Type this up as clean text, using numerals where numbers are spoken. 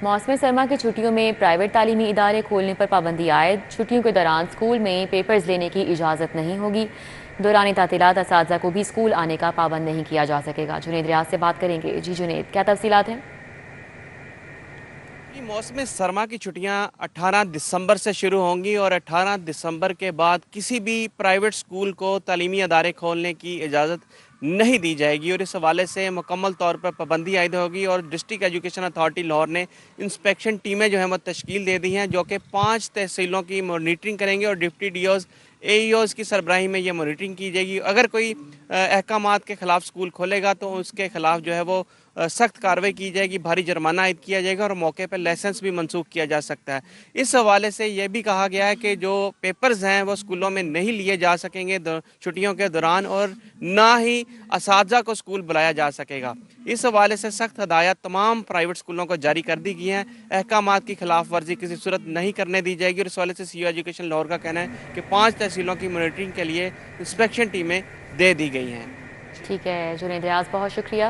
موسم سرما کی چھٹیوں میں پرائیویٹ تعلیمی ادارے کھولنے پر پابندی عائد۔ چھٹیوں کے دوران اسکول میں پیپرز لینے کی اجازت نہیں ہوگی۔ دوران تعطیلات اساتذہ کو بھی اسکول آنے کا پابند نہیں کیا جا سکے گا۔ جنید ریاض سے بات کریں گے۔ جی جنید، کیا تفصیلات ہیں؟ موسم سرما کی چھٹیاں 18 دسمبر سے شروع ہوں گی اور 18 دسمبر کے بعد کسی بھی پرائیویٹ اسکول کو تعلیمی ادارے کھولنے کی اجازت نہیں دی جائے گی، اور اس حوالے سے مکمل طور پر پابندی عائد ہوگی۔ اور ڈسٹرکٹ ایجوکیشن اتھارٹی لاہور نے انسپیکشن ٹیمیں جو ہیں وہ تشکیل دے دی ہیں، جو کہ 5 تحصیلوں کی مانیٹرنگ کریں گے، اور ڈپٹی ڈی اوز اے ای اوز کی سربراہی میں یہ مانیٹرنگ کی جائے گی۔ اگر کوئی احکامات کے خلاف اسکول کھولے گا تو اس کے خلاف جو ہے وہ سخت کارروائی کی جائے گی، بھاری جرمانہ عائد کیا جائے گا، اور موقع پہ لائسنس بھی منسوخ کیا جا سکتا ہے۔ اس حوالے سے یہ بھی کہا گیا ہے کہ جو پیپرز ہیں وہ اسکولوں میں نہیں لیے جا سکیں گے چھٹیوں کے دوران، اور نہ ہی اساتذہ کو اسکول بلایا جا سکے گا۔ اس حوالے سے سخت ہدایات تمام پرائیویٹ اسکولوں کو جاری کر دی گئی ہیں۔ احکامات کی خلاف ورزی کسی صورت نہیں کرنے دی جائے گی، اور اس حوالے سے سی او ایجوکیشن لاہور کا کہنا ہے کہ 5 تحصیلوں کی مانیٹرنگ کے لیے انسپیکشن ٹیمیں دے دی گئی ہیں۔ ٹھیک ہے جنید ریاض، بہت شکریہ۔